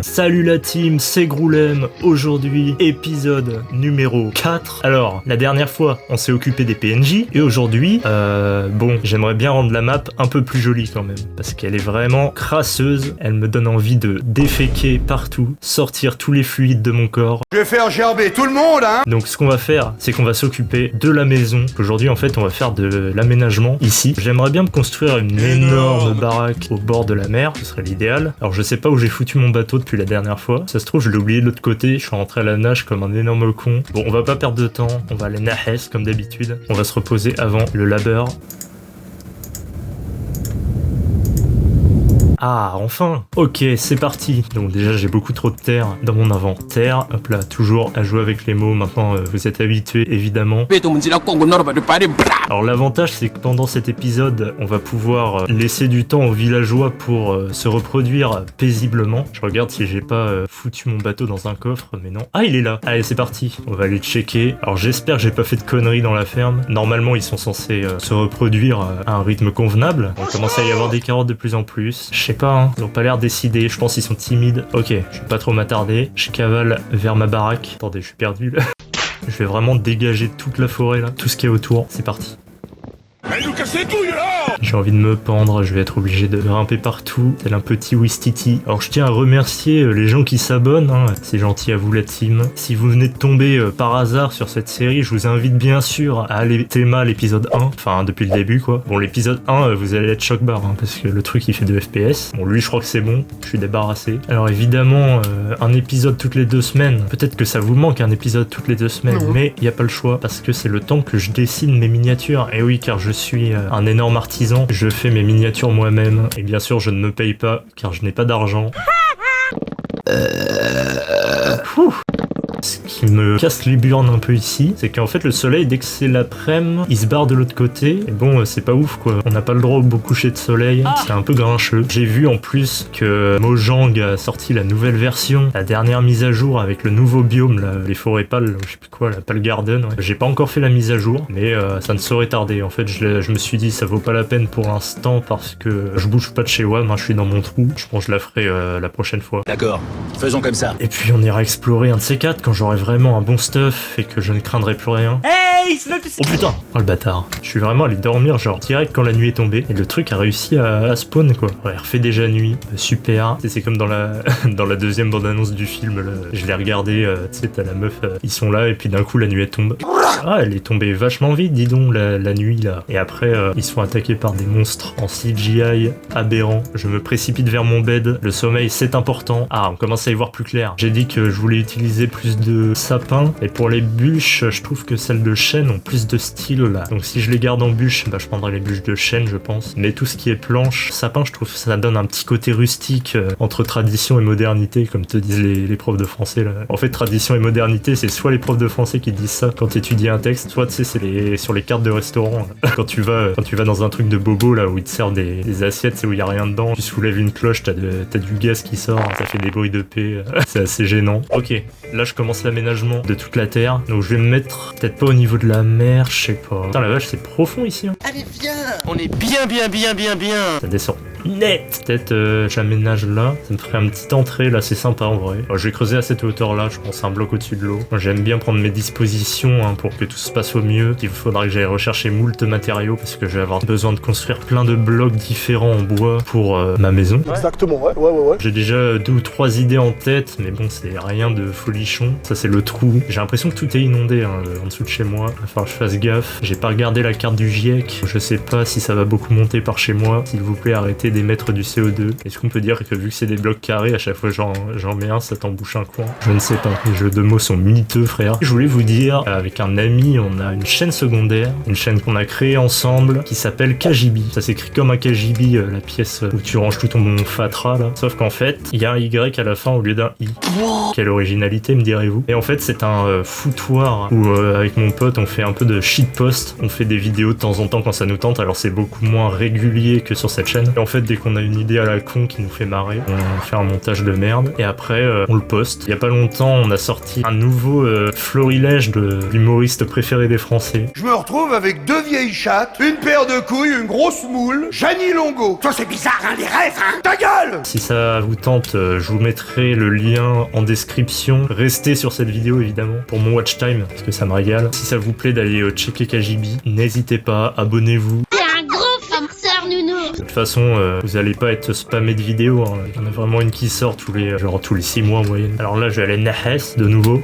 Salut la team, c'est Groulem. Aujourd'hui, épisode numéro 4. Alors, la dernière fois, on s'est occupé des PNJ, et aujourd'hui, j'aimerais bien rendre la map un peu plus jolie quand même, parce qu'elle est vraiment crasseuse, elle me donne envie de déféquer partout, sortir tous les fluides de mon corps. Je vais faire gerber tout le monde, hein. Donc ce qu'on va faire, c'est qu'on va s'occuper de la maison. Aujourd'hui, en fait, on va faire de l'aménagement ici. J'aimerais bien me construire une énorme baraque au bord de la mer, ce serait l'idéal. Alors je sais pas où j'ai foutu mon bateau depuis la dernière fois. Ça se trouve, je l'ai oublié de l'autre côté, je suis rentré à la nage comme un énorme con. Bon, on va pas perdre de temps, on va aller nahes comme d'habitude. On va se reposer avant le labeur. Ah, enfin! Ok, c'est parti! Donc déjà, j'ai beaucoup trop de terre dans mon inventaire. Hop là, toujours à jouer avec les mots. Maintenant, vous êtes habitués, évidemment. Alors l'avantage, c'est que pendant cet épisode, on va pouvoir laisser du temps aux villageois pour se reproduire paisiblement. Je regarde si j'ai pas foutu mon bateau dans un coffre, mais non. Ah, il est là! Allez, c'est parti! On va aller checker. Alors j'espère que j'ai pas fait de conneries dans la ferme. Normalement, ils sont censés se reproduire à un rythme convenable. On commence à y avoir des carottes de plus en plus. Je sais pas, hein. Ils ont pas l'air décidés, je pense qu'ils sont timides. Ok, je vais pas trop m'attarder. Je cavale vers ma baraque. Attendez, je suis perdu là. Je vais vraiment dégager toute la forêt là, tout ce qui est autour. C'est parti. J'ai envie de me pendre, je vais être obligé de grimper partout, tel un petit Wistiti. Alors je tiens à remercier les gens qui s'abonnent, hein. C'est gentil à vous la team. Si vous venez de tomber par hasard sur cette série, je vous invite bien sûr à aller théma l'épisode 1, enfin depuis le début quoi. Bon, l'épisode 1, vous allez être choc-barre, hein, parce que le truc il fait de FPS. Bon, lui je crois que c'est bon, je suis débarrassé. Alors évidemment, un épisode toutes les 2 semaines, peut-être que ça vous manque un épisode toutes les 2 semaines, mais il n'y a pas le choix, parce que c'est le temps que je dessine mes miniatures. Et oui, car je suis un énorme artisan, je fais mes miniatures moi-même, et bien sûr je ne me paye pas, car je n'ai pas d'argent. Ce qui me casse les burnes un peu ici, c'est qu'en fait le soleil, dès que c'est l'après-midi, il se barre de l'autre côté, et bon, c'est pas ouf quoi. On n'a pas le droit au beau coucher de soleil, c'est un peu grincheux. J'ai vu en plus que Mojang a sorti la nouvelle version, la dernière mise à jour avec le nouveau biome, là, les forêts pâles, je sais plus quoi, la Pale Garden. Ouais. J'ai pas encore fait la mise à jour, mais ça ne saurait tarder. En fait, je me suis dit ça vaut pas la peine pour l'instant parce que je bouge pas de chez WAM, hein, je suis dans mon trou. Je pense que je la ferai la prochaine fois. D'accord, faisons comme ça. Et puis on ira explorer un de ces quatre quand j'aurai vraiment un bon stuff et que je ne craindrai plus rien. Hey, oh putain! Oh le bâtard. Je suis vraiment allé dormir genre direct quand la nuit est tombée et le truc a réussi à spawn quoi. Ouais, il refait déjà nuit. Super. C'est comme dans la dans la deuxième bande-annonce du film. Là. Je l'ai regardé, tu sais, t'as la meuf, ils sont là et puis d'un coup la nuit elle tombe. Ah, elle est tombée vachement vite, dis donc, la nuit là. Et après, ils sont attaqués par des monstres en CGI aberrant. Je me précipite vers mon bed. Le sommeil, c'est important. Ah, on commence à y voir plus clair. J'ai dit que je voulais utiliser plus de sapins. Et pour les bûches, je trouve que celles de chêne ont plus de style là. Donc si je les garde en bûche, bah, je prendrai les bûches de chêne, je pense. Mais tout ce qui est planche, sapin, je trouve que ça donne un petit côté rustique entre tradition et modernité, comme te disent les profs de français là. En fait, tradition et modernité, c'est soit les profs de français qui disent ça quand tu étudies un texte, soit tu sais, c'est sur les cartes de restaurant. Là. Quand tu vas dans un truc de bobo là où ils te servent des assiettes, c'est où il y a rien dedans. Tu soulèves une cloche, t'as du gaz qui sort, ça fait des bruits de paix. C'est assez gênant. Ok, là je commence l'aménagement de toute la terre. Donc je vais me mettre peut-être pas au niveau de la mer, je sais pas. Putain la vache, c'est profond ici. Hein. Allez viens, on est bien. Ça descend net. Peut-être j'aménage là, ça me ferait une petite entrée là, c'est sympa en vrai. Alors, je vais creuser à cette hauteur là, je pense un bloc au-dessus de l'eau. J'aime bien prendre mes dispositions pour que tout se passe au mieux. Il faudra que j'aille rechercher moult matériaux parce que je vais avoir besoin de construire plein de blocs différents en bois pour ma maison. Exactement, ouais. J'ai déjà 2 ou 3 idées en tête, mais bon, c'est rien de folichon. Ça c'est le trou. J'ai l'impression que tout est inondé en dessous de chez moi. Il va falloir que je fasse gaffe. J'ai pas regardé la carte du GIEC. Je sais pas si ça va beaucoup monter par chez moi. S'il vous plaît, arrêtez d'émettre du CO2. Est-ce qu'on peut dire que vu que c'est des blocs carrés, à chaque fois j'en mets un, ça t'embouche un coin? Je ne sais pas. Les jeux de mots sont miteux, frère. Je voulais vous dire, avec un ami, on a une chaîne secondaire, une chaîne qu'on a créée ensemble, qui s'appelle Kajibi. Ça s'écrit comme un Kajibi, la pièce où tu ranges tout ton fatras là. Sauf qu'en fait, il y a un Y à la fin au lieu d'un I. Quelle originalité, me direz-vous? Et en fait, c'est un foutoir où avec mon pote, on fait un peu de shitpost. On fait des vidéos de temps en temps quand ça nous tente. Alors c'est beaucoup moins régulier que sur cette chaîne. Et en fait, dès qu'on a une idée à la con qui nous fait marrer. On fait un montage de merde et après on le poste. Il y a pas longtemps, on a sorti un nouveau florilège de l'humoriste préféré des Français. Je me retrouve avec 2 vieilles chattes, une paire de couilles, une grosse moule, Jeannie Longo. Toi c'est bizarre, hein, les rêves, hein. Ta gueule! Si ça vous tente, je vous mettrai le lien en description. Restez sur cette vidéo évidemment pour mon watch time parce que ça me régale. Si ça vous plaît d'aller checker KGB, n'hésitez pas, abonnez-vous. T'es un gros farceur, Nounou. De toute façon, vous allez pas être spammé de vidéos, hein. Il y en a vraiment une qui sort tous les 6 mois en moyenne. Alors là, je vais aller Nahes de nouveau.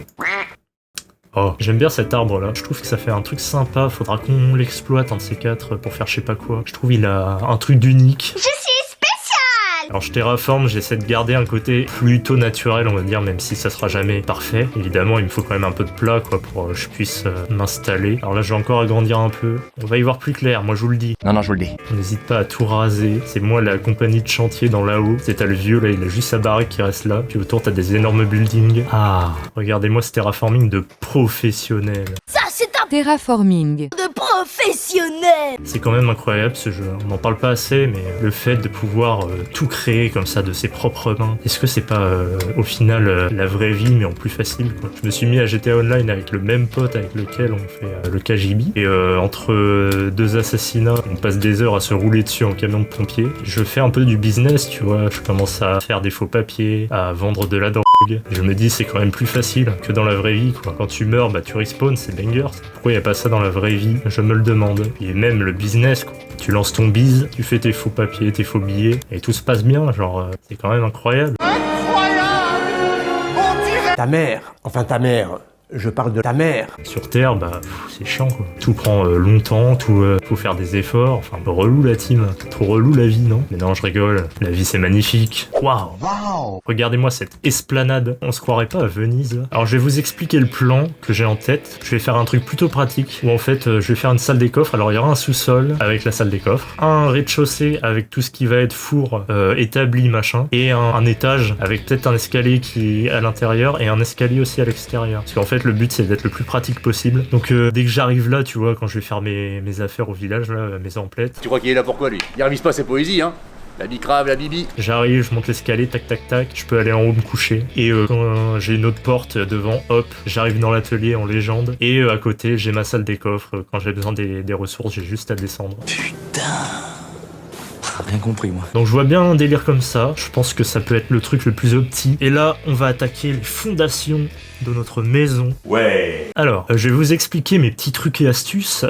Oh, j'aime bien cet arbre là. Je trouve que ça fait un truc sympa. Faudra qu'on l'exploite un de ces quatre pour faire je sais pas quoi. Je trouve il a un truc d'unique. Je suis spécial. Alors je terraforme, j'essaie de garder un côté plutôt naturel on va dire, même si ça sera jamais parfait. Évidemment il me faut quand même un peu de plat quoi pour que je puisse m'installer. Alors là je vais encore agrandir un peu. On va y voir plus clair, moi je vous le dis. Non, je vous le dis. N'hésite pas à tout raser. C'est moi la compagnie de chantier dans là-haut. C'est t'as le vieux là, il a juste sa baraque qui reste là. Puis autour t'as des énormes buildings. Ah, regardez-moi ce terraforming de professionnel. Ça, c'est un Terraforming. de professionnel. C'est quand même incroyable ce jeu. On n'en parle pas assez, mais le fait de pouvoir tout créer comme ça de ses propres mains, est-ce que c'est pas au final la vraie vie mais en plus facile quoi. Je me suis mis à GTA Online avec le même pote avec lequel on fait le KGB et entre deux assassinats, on passe des heures à se rouler dessus en camion de pompier. Je fais un peu du business, tu vois. Je commence à faire des faux papiers, à vendre de la drogue. Je me dis c'est quand même plus facile que dans la vraie vie quoi. Quand tu meurs, bah tu respawns, c'est banger. Pourquoi y a pas ça dans la vraie vie? Je me le demande. Et même le business quoi. Tu lances ton bise, tu fais tes faux papiers, tes faux billets, et tout se passe bien, genre, c'est quand même incroyable. Ta mère, je parle de ta mère. Sur Terre, bah, c'est chiant quoi. Tout prend longtemps, tout faut faire des efforts, enfin, un peu relou la team. Trop relou la vie, non? Mais non, je rigole, la vie c'est magnifique. Waouh! Regardez-moi cette esplanade, on se croirait pas à Venise là. Alors je vais vous expliquer le plan que j'ai en tête. Je vais faire un truc plutôt pratique, où en fait je vais faire une salle des coffres. Alors il y aura un sous-sol avec la salle des coffres, un rez-de-chaussée avec tout ce qui va être four établi machin, et un étage avec peut-être un escalier qui est à l'intérieur et un escalier aussi à l'extérieur. Parce qu'en fait le but c'est d'être le plus pratique possible. Donc dès que j'arrive là, tu vois, quand je vais faire mes affaires au village là, mes emplettes. Tu crois qu'il est là pourquoi lui? Il révise pas ses poésies, hein? La bicrave, la bibi. J'arrive, je monte l'escalier, tac tac tac, je peux aller en haut me coucher. Et quand j'ai une autre porte devant, hop, j'arrive dans l'atelier en légende. Et à côté, j'ai ma salle des coffres. Quand j'ai besoin des ressources, j'ai juste à descendre. Putain. Rien compris moi. Donc je vois bien un délire comme ça. Je pense que ça peut être le truc le plus opti. Et là, on va attaquer les fondations de notre maison. Ouais. Alors, je vais vous expliquer mes petits trucs et astuces.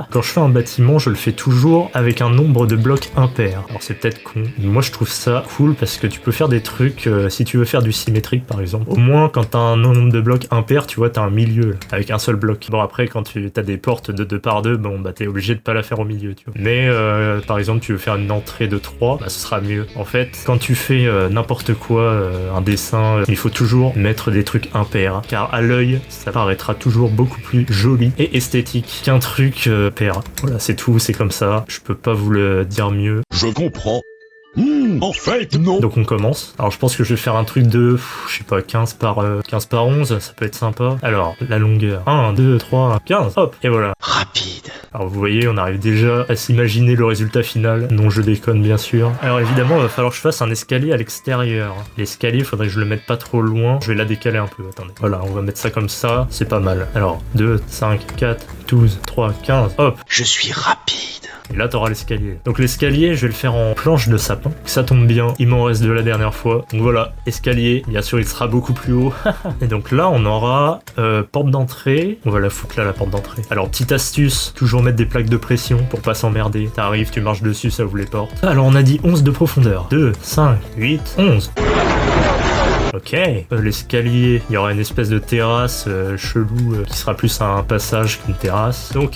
Quand je fais un bâtiment, je le fais toujours avec un nombre de blocs impair. Alors c'est peut-être con, mais moi je trouve ça cool parce que tu peux faire des trucs, si tu veux faire du symétrique par exemple. Au moins quand t'as un nombre de blocs impair, tu vois, t'as un milieu là, avec un seul bloc. Bon après quand tu as des portes de 2 par 2, bon bah t'es obligé de pas la faire au milieu, tu vois. Mais par exemple tu veux faire une entrée de 3, bah ce sera mieux. En fait, quand tu fais n'importe quoi, un dessin, il faut toujours mettre des trucs impairs. Car à l'œil, ça paraîtra toujours beaucoup plus joli et esthétique qu'un truc pair. Voilà, c'est tout, c'est comme ça. Je peux pas vous le dire mieux. Je comprends. En fait, non. Donc on commence. Alors je pense que je vais faire un truc de, je sais pas, 15 par 11, ça peut être sympa. Alors, la longueur. 1, 2, 3, 15, hop, et voilà. Rapide. Alors vous voyez, on arrive déjà à s'imaginer le résultat final. Non, je déconne bien sûr. Alors évidemment, il va falloir que je fasse un escalier à l'extérieur. L'escalier, il faudrait que je le mette pas trop loin. Je vais la décaler un peu, attendez. Voilà, on va mettre ça comme ça, c'est pas mal. Alors, 2, 5, 4, 12, 3, 15, hop. Je suis rapide. Et là, t'auras l'escalier. Donc l'escalier, je vais le faire en planche de sapin. Ça tombe bien, il m'en reste de la dernière fois. Donc voilà, escalier. Bien sûr, il sera beaucoup plus haut. Et donc là, on aura porte d'entrée. On va la foutre là, la porte d'entrée. Alors, petite astuce, toujours mettre des plaques de pression pour pas s'emmerder. T'arrives, tu marches dessus, ça ouvre les portes. Alors, on a dit 11 de profondeur. 2, 5, 8, 11. Ok, l'escalier, il y aura une espèce de terrasse chelou qui sera plus un passage qu'une terrasse. Donc,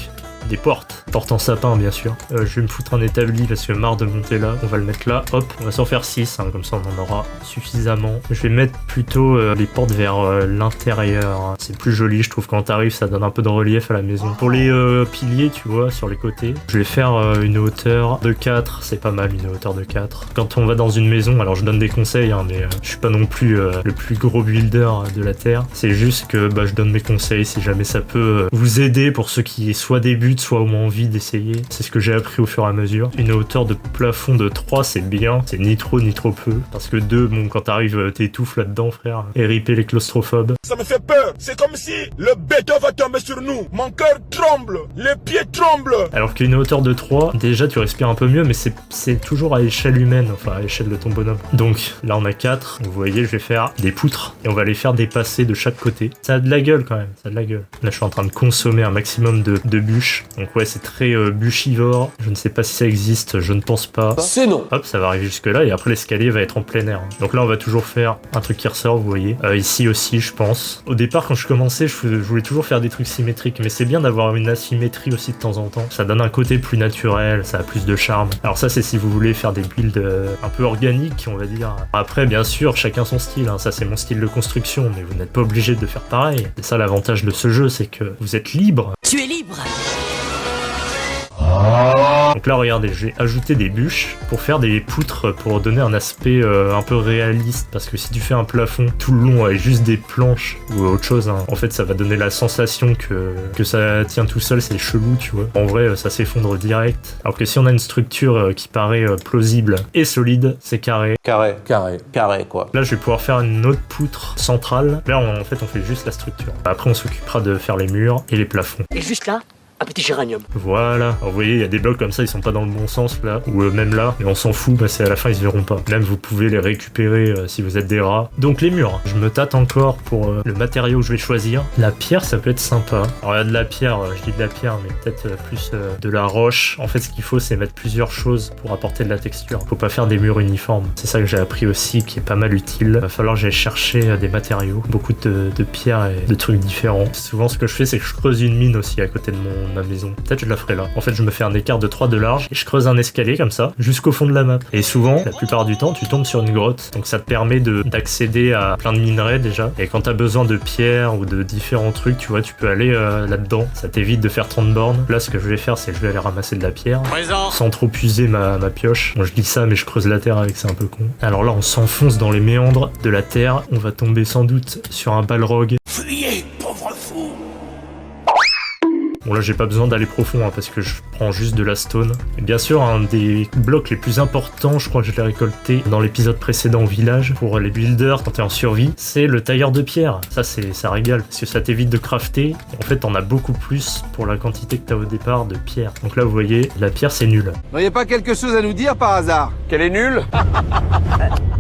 des portes en sapin bien sûr. Je vais me foutre un établi parce que marre de monter là. On va le mettre là, hop, on va s'en faire 6, hein, comme ça on en aura suffisamment. Je vais mettre plutôt les portes vers l'intérieur, hein. C'est plus joli, je trouve, quand t'arrives, ça donne un peu de relief à la maison. Pour les piliers, tu vois, sur les côtés, je vais faire une hauteur de 4, c'est pas mal une hauteur de 4. Quand on va dans une maison, alors je donne des conseils, hein, mais je suis pas non plus le plus gros builder de la Terre. C'est juste que bah, je donne mes conseils si jamais ça peut vous aider pour ceux qui soit débutent, but, soit au moins envie d'essayer. C'est ce que j'ai appris au fur et à mesure. Une hauteur de plafond de 3, c'est bien. C'est ni trop ni trop peu. Parce que 2, bon, quand t'arrives, t'étouffes là-dedans, frère. Et ripper les claustrophobes. Ça me fait peur. C'est comme si le béton va tomber sur nous. Mon cœur tremble. Les pieds tremblent. Alors qu'une hauteur de 3, déjà tu respires un peu mieux, mais c'est toujours à échelle humaine, enfin à l'échelle de ton bonhomme. Donc là on a 4, vous voyez, je vais faire des poutres et on va les faire dépasser de chaque côté. Ça a de la gueule quand même, ça a de la gueule. Là je suis en train de consommer un maximum de bûches. Donc ouais, c'est très bûchivore. Je ne sais pas si ça existe, je ne pense pas. C'est non. Hop, ça va arriver jusque là et après l'escalier va être en plein air. Donc là on va toujours faire un truc qui ressort, vous voyez. Ici aussi je pense. Au départ quand je commençais, je voulais toujours faire des trucs symétriques, mais c'est bien d'avoir une asymétrie aussi de temps en temps. Ça donne un côté plus naturel, ça a plus de charme. Alors ça c'est si vous voulez faire des builds un peu organiques, on va dire. Après bien sûr, chacun son style, hein. Ça c'est mon style de construction, mais vous n'êtes pas obligé de faire pareil. Et ça l'avantage de ce jeu, c'est que vous êtes libre. Tu es libre. Donc là regardez, j'ai ajouté des bûches pour faire des poutres pour donner un aspect un peu réaliste, parce que si tu fais un plafond tout le long avec juste des planches ou autre chose, hein, en fait ça va donner la sensation que ça tient tout seul, c'est chelou, tu vois. En vrai ça s'effondre direct, alors que si on a une structure qui paraît plausible et solide, c'est carré. Carré, quoi. Là je vais pouvoir faire une autre poutre centrale. Là en fait on fait juste la structure. Après on s'occupera de faire les murs et les plafonds. Et juste là, un petit géranium. Voilà, alors, vous voyez, il y a des blocs comme ça, ils sont pas dans le bon sens là, ou même là, mais on s'en fout, parce qu'à la fin ils se verront pas. Même vous pouvez les récupérer si vous êtes des rats. Donc les murs, je me tâte encore pour le matériau que je vais choisir. La pierre, ça peut être sympa. Alors il y a de la pierre, je dis de la pierre, mais peut-être plus de la roche. En fait, ce qu'il faut, c'est mettre plusieurs choses pour apporter de la texture. Faut pas faire des murs uniformes. C'est ça que j'ai appris aussi, qui est pas mal utile. Va falloir que j'aille chercher des matériaux, beaucoup de pierres et de trucs différents. Souvent, ce que je fais, c'est que je creuse une mine aussi à côté de ma maison. Peut-être je la ferai là. En fait, je me fais un écart de 3 de large et je creuse un escalier comme ça jusqu'au fond de la map. Et souvent, la plupart du temps, tu tombes sur une grotte. Donc ça te permet d'accéder à plein de minerais déjà. Et quand t'as besoin de pierres ou de différents trucs, tu vois, tu peux aller là-dedans. Ça t'évite de faire 30 bornes. Là, ce que je vais faire, c'est que je vais aller ramasser de la pierre. Sans trop user ma pioche. Bon, je dis ça, mais je creuse la terre avec, c'est un peu con. Alors là, on s'enfonce dans les méandres de la terre. On va tomber sans doute sur un balrog. Fuyez, pauvre fou. Bon là j'ai pas besoin d'aller profond hein, parce que je prends juste de la stone. Et bien sûr un des blocs les plus importants, je crois que je l'ai récolté dans l'épisode précédent au village, pour les builders quand t'es en survie, c'est le tailleur de pierre. Ça régale parce que ça t'évite de crafter. Et en fait t'en as beaucoup plus pour la quantité que t'as au départ de pierre. Donc là vous voyez, la pierre c'est nul. N'auriez pas quelque chose à nous dire par hasard? Qu'elle est nulle?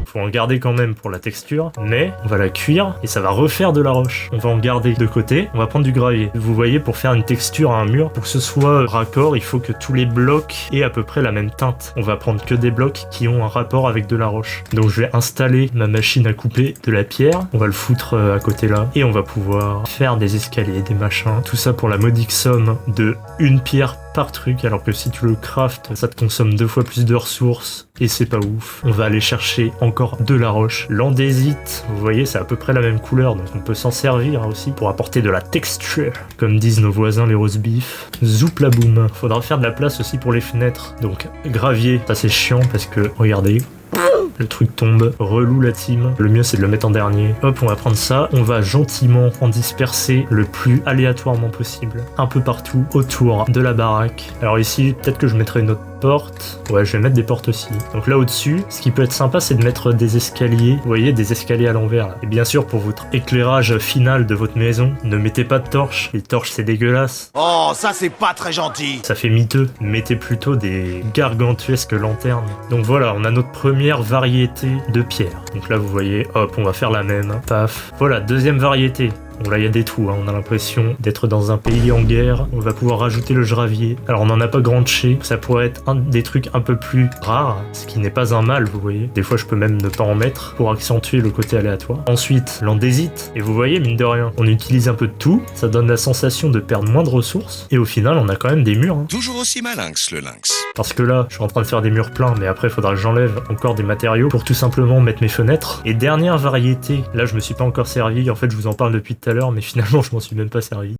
Faut en garder quand même pour la texture, mais on va la cuire et ça va refaire de la roche. On va en garder de côté, on va prendre du gravier. Vous voyez, pour faire une texture à un mur, pour que ce soit raccord, il faut que tous les blocs aient à peu près la même teinte. On va prendre que des blocs qui ont un rapport avec de la roche. Donc je vais installer ma machine à couper de la pierre, on va le foutre à côté là, et on va pouvoir faire des escaliers, des machins. Tout ça pour la modique somme de une pierre par truc, alors que si tu le craftes, ça te consomme 2 fois plus de ressources et c'est pas ouf. On va aller chercher encore de la roche. L'andésite, vous voyez, c'est à peu près la même couleur, donc on peut s'en servir aussi pour apporter de la texture, comme disent nos voisins les roast beef. Zoup la boum. Faudra faire de la place aussi pour les fenêtres. Donc gravier, ça c'est chiant parce que regardez, le truc tombe, relou la team. Le mieux c'est de le mettre en dernier. Hop, on va prendre ça, on va gentiment en disperser le plus aléatoirement possible, un peu partout autour de la baraque. Alors ici, peut-être que je mettrai une autre porte. Ouais, je vais mettre des portes aussi. Donc là au-dessus, ce qui peut être sympa, c'est de mettre des escaliers. Vous voyez, des escaliers à l'envers là. Et bien sûr, pour votre éclairage final de votre maison, ne mettez pas de torches. Les torches, c'est dégueulasse. Oh, ça c'est pas très gentil. Ça fait miteux. Mettez plutôt des gargantuesques lanternes. Donc voilà, on a notre première variété de pierre. Donc là, vous voyez, hop, on va faire la même. Paf. Voilà, deuxième variété. Bon là il y a des trous, hein. On a l'impression d'être dans un pays en guerre. On va pouvoir rajouter le gravier. Alors on n'en a pas grand chez, ça pourrait être des trucs un peu plus rares, ce qui n'est pas un mal, vous voyez. Des fois je peux même ne pas en mettre pour accentuer le côté aléatoire. Ensuite l'andésite, et vous voyez mine de rien, on utilise un peu de tout, ça donne la sensation de perdre moins de ressources, et au final on a quand même des murs. Hein. Toujours aussi malinx le lynx. Parce que là je suis en train de faire des murs pleins, mais après il faudra que j'enlève encore des matériaux pour tout simplement mettre mes fenêtres. Et dernière variété, là je me suis pas encore servi, en fait je vous en parle depuis tout à l'heure, mais finalement je m'en suis même pas servi.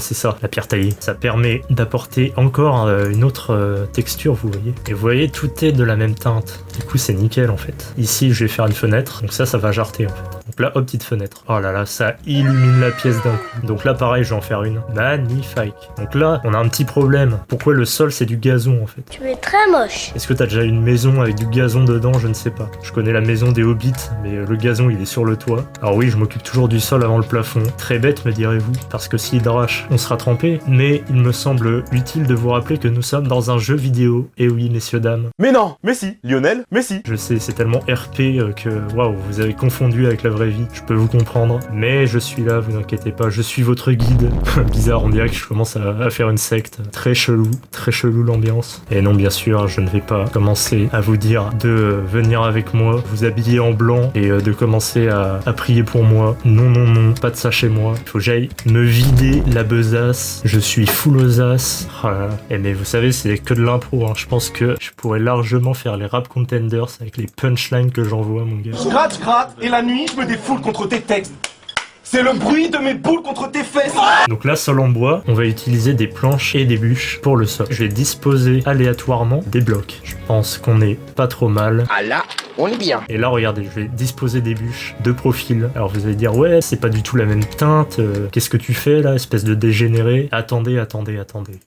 C'est ça, la pierre taillée. Ça permet d'apporter encore une autre texture, vous voyez. Et vous voyez, tout est de la même teinte. Du coup, c'est nickel en fait. Ici, je vais faire une fenêtre, donc ça va jarter en fait. Donc là, hop, petite fenêtre. Oh là là, ça illumine la pièce d'un coup. Donc là, pareil, je vais en faire une. Magnifique. Donc là, on a un petit problème. Pourquoi le sol, c'est du gazon, en fait? Tu es très moche. Est-ce que t'as déjà une maison avec du gazon dedans? Je ne sais pas. Je connais la maison des hobbits, mais le gazon, il est sur le toit. Alors oui, je m'occupe toujours du sol avant le plafond. Très bête, me direz-vous, parce que s'il drache, on sera trempé. Mais il me semble utile de vous rappeler que nous sommes dans un jeu vidéo. Et oui, messieurs, dames. Mais non, mais si, Lionel, mais si. Je sais, c'est tellement RP que, waouh, vous avez confondu avec la vraie vie. Je peux vous comprendre. Mais je suis là, vous inquiétez pas. Je suis votre guide. Bizarre, on dirait que je commence à faire une secte. Très chelou l'ambiance. Et non, bien sûr, je ne vais pas commencer à vous dire de venir avec moi, vous habiller en blanc et de commencer à prier pour moi. Non, non, non, pas de ça chez moi. Il faut que j'aille me vider la besace. Je suis full aux as. Oh là là. Et mais vous savez, c'est que de l'impro. Hein. Je pense que je pourrais largement faire les rap contenders avec les punchlines que j'envoie, mon gars. Je gratte, et la nuit, je me défoule contre tes textes. C'est le bruit de mes boules contre tes fesses. Donc là, sol en bois, on va utiliser des planches et des bûches pour le sol. Je vais disposer aléatoirement des blocs. Je pense qu'on est pas trop mal. Ah là, on est bien. Et là, regardez, je vais disposer des bûches de profil. Alors vous allez dire, ouais, c'est pas du tout la même teinte. Qu'est-ce que tu fais là, espèce de dégénéré? Attendez.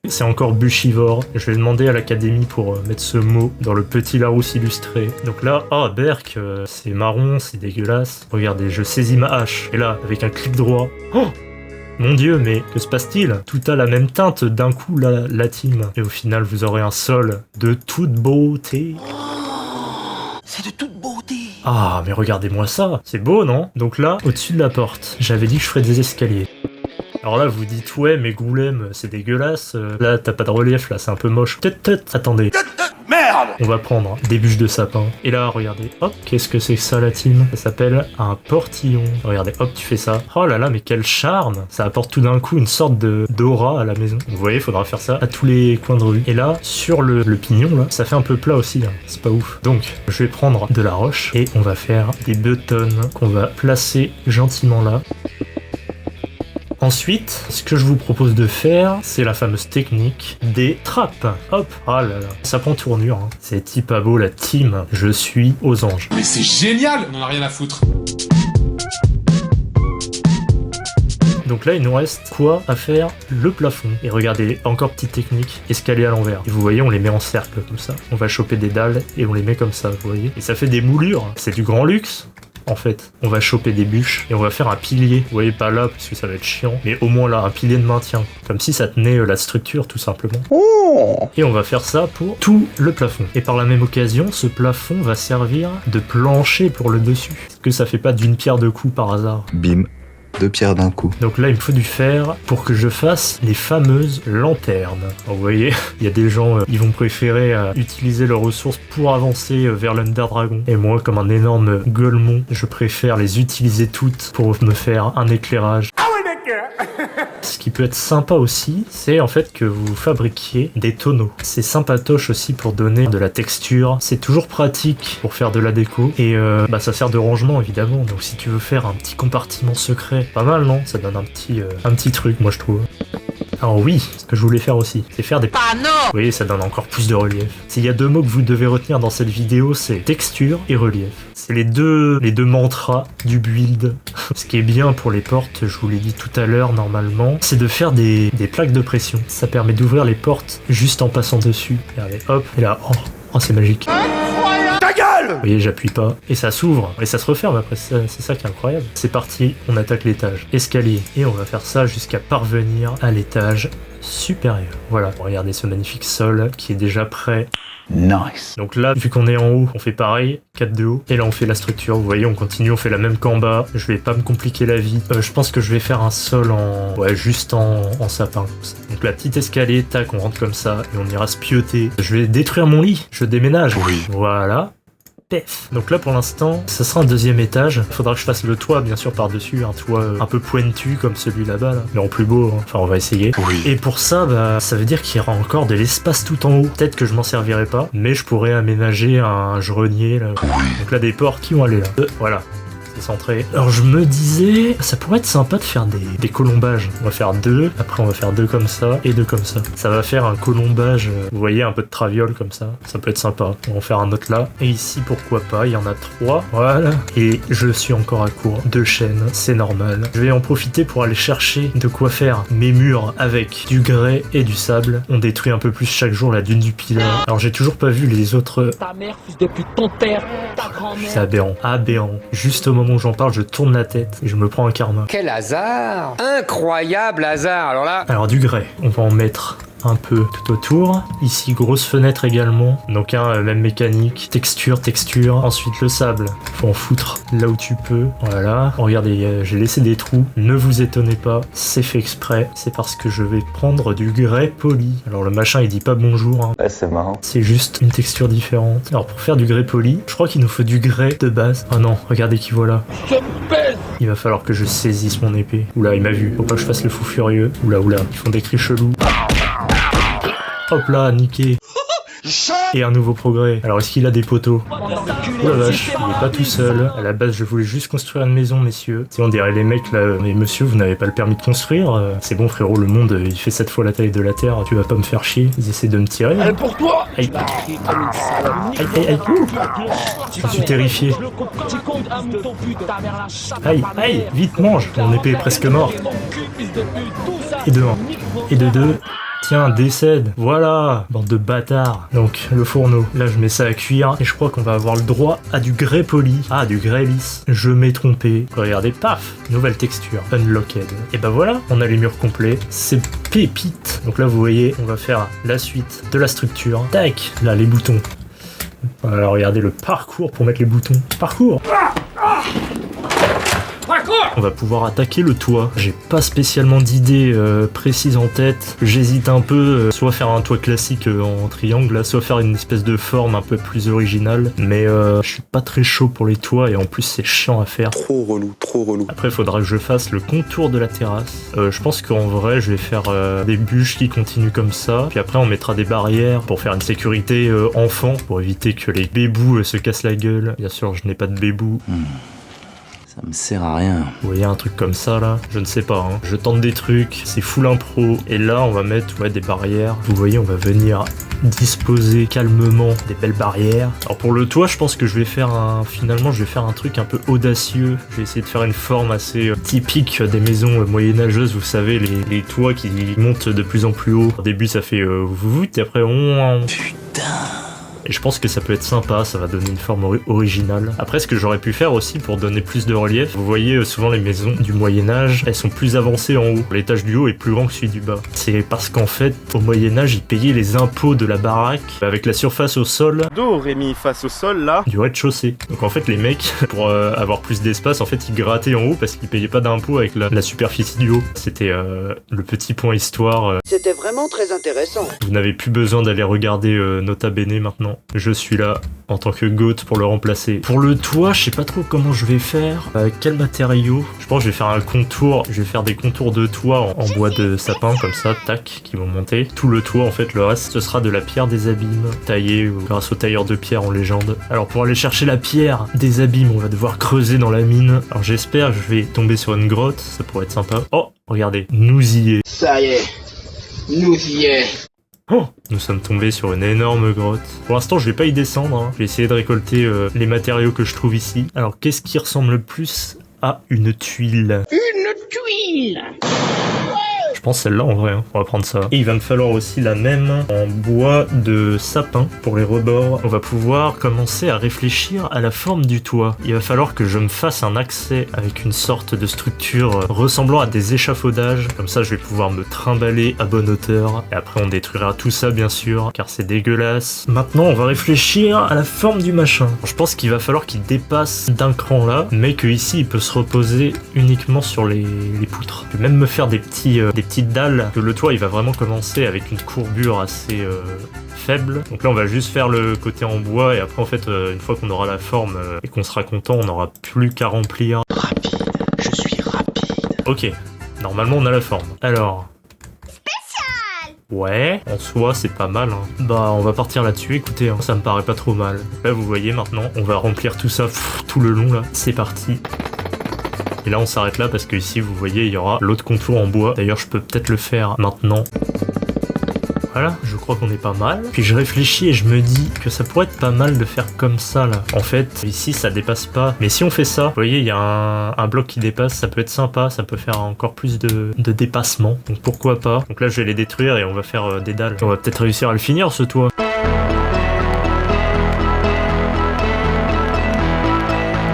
C'est encore bûchivore. Je vais demander à l'académie pour mettre ce mot dans le petit Larousse illustré. Donc là, oh, Berk, c'est marron, c'est dégueulasse. Regardez, je saisis ma hache. Et là, avec un clic droit. Oh! Mon dieu, mais que se passe-t-il? Tout a la même teinte d'un coup, la team. Et au final, vous aurez un sol de toute beauté. C'est de toute beauté. Ah, mais regardez-moi ça. C'est beau, non? Donc là, au-dessus de la porte, j'avais dit que je ferais des escaliers. Alors là, vous dites, ouais, mais Goulême, c'est dégueulasse. Là, t'as pas de relief, là, c'est un peu moche. Peut-être. Attendez. Merde! On va prendre des bûches de sapin. Et là, regardez, hop, qu'est-ce que c'est que ça, la team? Ça s'appelle un portillon. Regardez, hop, tu fais ça. Oh là là, mais quel charme! Ça apporte tout d'un coup une sorte d'aura à la maison. Vous voyez, il faudra faire ça à tous les coins de rue. Et là, sur le pignon, là, ça fait un peu plat aussi, hein. C'est pas ouf. Donc, je vais prendre de la roche et on va faire des buttons qu'on va placer gentiment là. Ensuite, ce que je vous propose de faire, c'est la fameuse technique des trappes. Hop, ah là là, ça prend tournure. Hein. C'est type à beau la team, je suis aux anges. Mais c'est génial, on en a rien à foutre. Donc là, il nous reste quoi à faire? Le plafond. Et regardez, encore petite technique, escalier à l'envers. Et vous voyez, on les met en cercle comme ça. On va choper des dalles et on les met comme ça, vous voyez. Et ça fait des moulures. C'est du grand luxe. En fait, on va choper des bûches et on va faire un pilier. Vous voyez, pas là parce que ça va être chiant, mais au moins là, un pilier de maintien. Comme si ça tenait la structure tout simplement. Et on va faire ça pour tout le plafond. Et par la même occasion, ce plafond va servir de plancher pour le dessus. Est-ce que ça fait pas d'une pierre deux coups par hasard? Bim. 2 pierres d'un coup. Donc là, il me faut du fer pour que je fasse les fameuses lanternes. Alors, vous voyez, il y a des gens, ils vont préférer utiliser leurs ressources pour avancer vers l'Under Dragon. Et moi, comme un énorme golemon, je préfère les utiliser toutes pour me faire un éclairage. Ce qui peut être sympa aussi, c'est en fait que vous fabriquiez des tonneaux. C'est sympatoche aussi pour donner de la texture. C'est toujours pratique pour faire de la déco. Et ça sert de rangement évidemment. Donc si tu veux faire un petit compartiment secret, pas mal non? Ça donne un petit truc moi je trouve. Alors oui, ce que je voulais faire aussi, c'est faire des panneaux. Vous voyez, ça donne encore plus de relief. S'il y a 2 mots que vous devez retenir dans cette vidéo, c'est texture et relief. C'est les deux mantras du build. Ce qui est bien pour les portes, je vous l'ai dit tout à l'heure normalement, c'est de faire des plaques de pression. Ça permet d'ouvrir les portes juste en passant dessus. Regardez, hop, et là, oh c'est magique. Ta gueule! Vous voyez, j'appuie pas, et ça s'ouvre, et ça se referme après, c'est ça qui est incroyable. C'est parti, on attaque l'étage. Escalier, et on va faire ça jusqu'à parvenir à l'étage supérieur. Voilà, regardez ce magnifique sol qui est déjà prêt. Nice. Donc là, vu qu'on est en haut, on fait pareil, 4 de haut, et là on fait la structure, vous voyez, on continue, on fait la même qu'en bas, je vais pas me compliquer la vie. Je pense que je vais faire un sol juste en sapin, comme ça. Donc la petite escalier, tac, on rentre comme ça, et on ira se pioter. Je vais détruire mon lit, je déménage. Oui. Voilà. Pef. Donc là pour l'instant, ça sera un 2e étage. Il faudra que je fasse le toit bien sûr par-dessus, un toit un peu pointu comme celui là-bas, là. Mais en plus beau, hein. Enfin on va essayer. Oui. Et pour ça, ça veut dire qu'il y aura encore de l'espace tout en haut. Peut-être que je m'en servirai pas, mais je pourrais aménager un grenier là. Oui. Donc là des portes qui vont aller là. Voilà. c'est centré. Alors je me disais, ça pourrait être sympa de faire des colombages. On va faire 2, après on va faire 2 comme ça et 2 comme ça. Ça va faire un colombage, vous voyez, un peu de traviole comme ça. Ça peut être sympa. On va en faire un autre là. Et ici, pourquoi pas, il y en a 3. Voilà. Et je suis encore à court de chaînes, c'est normal. Je vais en profiter pour aller chercher de quoi faire mes murs avec du grès et du sable. On détruit un peu plus chaque jour la dune du Pilat. Alors j'ai toujours pas vu les autres... Ta mère, fils de pute, ton père, ta grand-mère. C'est aberrant, aberrant. Juste au moment où j'en parle, je tourne la tête et je me prends un karma. Quel hasard! Incroyable hasard, alors là... Alors du grès, on va en mettre un peu tout autour. Ici, grosse fenêtre également. Donc même mécanique. Texture. Ensuite, le sable. Faut en foutre là où tu peux. Voilà. Regardez, j'ai laissé des trous. Ne vous étonnez pas, c'est fait exprès. C'est parce que je vais prendre du grès poli. Alors le machin, il dit pas bonjour. Hein. Ouais, c'est marrant. C'est juste une texture différente. Alors pour faire du grès poli, je crois qu'il nous faut du grès de base. Oh non, regardez qui voilà. Il va falloir que je saisisse mon épée. Oula, il m'a vu. Faut pas que je fasse le fou furieux. Oula, ils font des cris chelous. Hop là, niqué. Et un nouveau progrès. Alors est-ce qu'il a des poteaux? Oh la vache, il est pas tout seul. À la base, je voulais juste construire une maison, messieurs. Si on dirait les mecs là, mais monsieur, vous n'avez pas le permis de construire. C'est bon frérot, le monde, il fait 7 fois la taille de la Terre. Tu vas pas me faire chier. Ils essaient de me tirer. Elle pour toi! Aïe. Aïe. J'en suis terrifié. Aïe, vite mange. Mon épée est presque morte. Et de 1. Et de 2. Tiens, décède. Voilà, bande de bâtards. Donc, le fourneau. Là, je mets ça à cuire. Et je crois qu'on va avoir le droit à du grès poli. Ah, du grès lisse. Je m'ai trompé. Regardez, paf, nouvelle texture. Unlocked. Et bah voilà, on a les murs complets. C'est pépite. Donc là, vous voyez, on va faire la suite de la structure. Tac, là, les boutons. Voilà, regardez le parcours pour mettre les boutons. Parcours. On va pouvoir attaquer le toit. J'ai pas spécialement d'idée précise en tête. J'hésite un peu, soit faire un toit classique en triangle, là, soit faire une espèce de forme un peu plus originale. Mais je suis pas très chaud pour les toits et en plus c'est chiant à faire. Trop relou. Après, il faudra que je fasse le contour de la terrasse. Je pense qu'en vrai, je vais faire des bûches qui continuent comme ça. Puis après, on mettra des barrières pour faire une sécurité enfant, pour éviter que les bébous se cassent la gueule. Bien sûr, je n'ai pas de bébous. Ça me sert à rien. Vous voyez un truc comme ça là? Je ne sais pas, hein. Je tente des trucs, c'est full impro. Et là, on va mettre des barrières. Vous voyez, on va venir disposer calmement des belles barrières. Alors pour le toit, je pense que je vais faire finalement, je vais faire un truc un peu audacieux. Je vais essayer de faire une forme assez typique des maisons moyenâgeuses. Vous savez, les toits qui montent de plus en plus haut. Au début, ça fait et après Putain. Et je pense que ça peut être sympa, ça va donner une forme originale. Après, ce que j'aurais pu faire aussi pour donner plus de relief, vous voyez souvent les maisons du Moyen-Âge, elles sont plus avancées en haut. L'étage du haut est plus grand que celui du bas. C'est parce qu'en fait, au Moyen-Âge, ils payaient les impôts de la baraque avec la surface au sol Dos, Rémi, face au sol, là. du rez-de-chaussée. Donc en fait, les mecs, pour avoir plus d'espace, en fait, ils grattaient en haut parce qu'ils payaient pas d'impôts avec la superficie du haut. C'était le petit point histoire. C'était vraiment très intéressant. Vous n'avez plus besoin d'aller regarder Nota Bene maintenant. Je suis là en tant que goat pour le remplacer. Pour le toit, je sais pas trop comment je vais faire. Quel matériau? Je pense que je vais faire un contour. Je vais faire des contours de toit en bois de sapin comme ça, tac, qui vont monter. Tout le toit, en fait, le reste, ce sera de la pierre des abîmes, taillée grâce au tailleur de pierre en légende. Alors pour aller chercher la pierre des abîmes, on va devoir creuser dans la mine. Alors j'espère que je vais tomber sur une grotte, ça pourrait être sympa. Oh, regardez, nous y est. Ça y est, nous y est. Oh, nous sommes tombés sur une énorme grotte. Pour l'instant, je vais pas y descendre. Hein. Je vais essayer de récolter les matériaux que je trouve ici. Alors, qu'est-ce qui ressemble le plus à une tuile? Une tuile! Je pense celle-là en vrai, hein. On va prendre ça. Et il va me falloir aussi la même en bois de sapin pour les rebords. On va pouvoir commencer à réfléchir à la forme du toit. Il va falloir que je me fasse un accès avec une sorte de structure ressemblant à des échafaudages. Comme ça, je vais pouvoir me trimballer à bonne hauteur. Et après, on détruira tout ça, bien sûr, car c'est dégueulasse. Maintenant, on va réfléchir à la forme du machin. Je pense qu'il va falloir qu'il dépasse d'un cran là, mais que ici, il peut se reposer uniquement sur les poutres. Je vais même me faire des petites dalles, que le toit il va vraiment commencer avec une courbure assez faible. Donc là on va juste faire le côté en bois et après en fait une fois qu'on aura la forme et qu'on sera content, on n'aura plus qu'à remplir. Rapide, je suis rapide. Ok, normalement on a la forme. Alors... Spécial! Ouais, en soi c'est pas mal hein. Bah on va partir là-dessus, écoutez, hein, ça me paraît pas trop mal. Là vous voyez maintenant, on va remplir tout ça tout le long là. C'est parti. Et là on s'arrête là parce que ici vous voyez il y aura l'autre contour en bois. D'ailleurs je peux peut-être le faire maintenant. Voilà, je crois qu'on est pas mal. Puis je réfléchis et je me dis que ça pourrait être pas mal de faire comme ça là. En fait, ici ça dépasse pas. Mais si on fait ça, vous voyez, il y a un bloc qui dépasse, ça peut être sympa, ça peut faire encore plus de dépassement. Donc pourquoi pas. Donc là je vais les détruire et on va faire des dalles. On va peut-être réussir à le finir ce toit.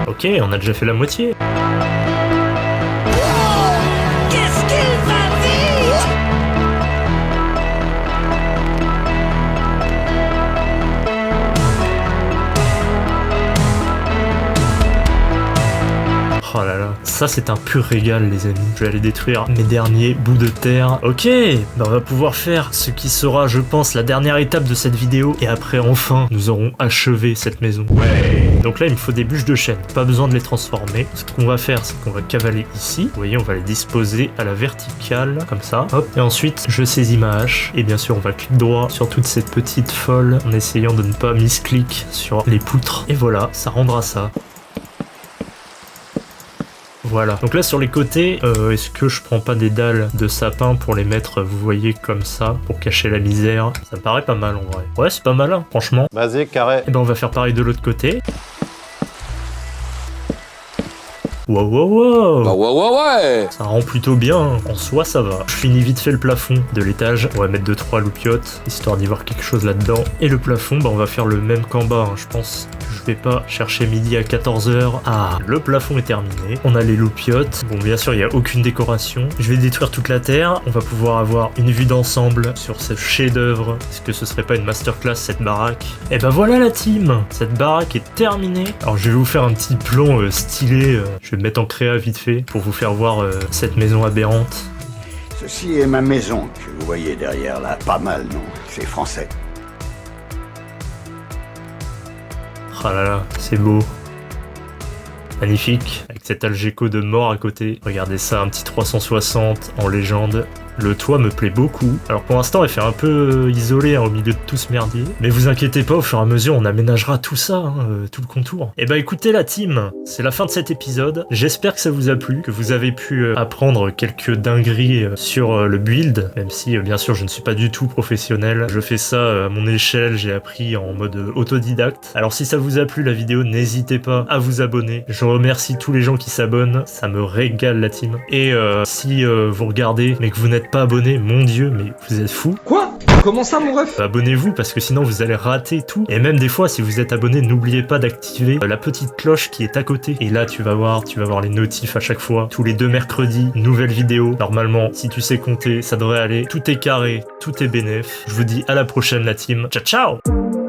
Ok, on a déjà fait la moitié. Qu'est-ce qu'il va dire? Oh là là, ça c'est un pur régal les amis. Je vais aller détruire mes derniers bouts de terre. Ok, bah on va pouvoir faire ce qui sera je pense la dernière étape de cette vidéo. Et après enfin nous aurons achevé cette maison. Ouais. Donc là il me faut des bûches de chêne, pas besoin de les transformer. Ce qu'on va faire c'est qu'on va cavaler ici. Vous voyez on va les disposer à la verticale comme ça. Hop. Et ensuite je saisis ma hache. Et bien sûr on va clic droit sur toute cette petite folle en essayant de ne pas misclic sur les poutres. Et voilà, ça rendra ça. Voilà. Donc là sur les côtés, est-ce que je prends pas des dalles de sapin pour les mettre, vous voyez, comme ça, pour cacher la misère? Ça me paraît pas mal en vrai. Ouais, c'est pas mal, hein, franchement. Vas-y, carré. Et ben on va faire pareil de l'autre côté. Wow, wow, wow. Bah ouais. Ça rend plutôt bien, hein. En soi ça va. Je finis vite fait le plafond de l'étage. On va mettre 2-3 loupiottes, histoire d'y voir quelque chose là-dedans. Et le plafond, bah on va faire le même qu'en bas, hein. Je pense que je vais pas chercher midi à 14h. Ah, le plafond est terminé. On a les loupiottes. Bon, bien sûr, il n'y a aucune décoration. Je vais détruire toute la terre. On va pouvoir avoir une vue d'ensemble sur ce chef-d'œuvre. Est-ce que ce serait pas une masterclass cette baraque? Et ben voilà la team. Cette baraque est terminée. Alors je vais vous faire un petit plan stylé. Je vais me mettre en créa vite fait pour vous faire voir cette maison aberrante. Ceci est ma maison que vous voyez derrière là. Pas mal, non? C'est français. Oh là là, c'est beau. Magnifique. Avec cet Algeco de mort à côté. Regardez ça, un petit 360 en légende. Le toit me plaît beaucoup. Alors pour l'instant, elle fait un peu isolée au milieu de tout ce merdier. Mais vous inquiétez pas, au fur et à mesure, on aménagera tout ça, hein, tout le contour. Et bah écoutez la team, c'est la fin de cet épisode. J'espère que ça vous a plu, que vous avez pu apprendre quelques dingueries sur le build. Même si, bien sûr, je ne suis pas du tout professionnel. Je fais ça à mon échelle, j'ai appris en mode autodidacte. Alors si ça vous a plu la vidéo, n'hésitez pas à vous abonner. Je remercie tous les gens qui s'abonnent, ça me régale la team. Et si vous regardez, mais que vous n'êtes pas abonné, mon dieu, mais vous êtes fous. Quoi? Comment ça, mon ref? Abonnez-vous parce que sinon vous allez rater tout. Et même des fois, si vous êtes abonné, n'oubliez pas d'activer la petite cloche qui est à côté. Et là, tu vas voir les notifs à chaque fois. Tous les 2 mercredis, nouvelle vidéo. Normalement, si tu sais compter, ça devrait aller. Tout est carré, tout est bénef. Je vous dis à la prochaine, la team. Ciao, ciao!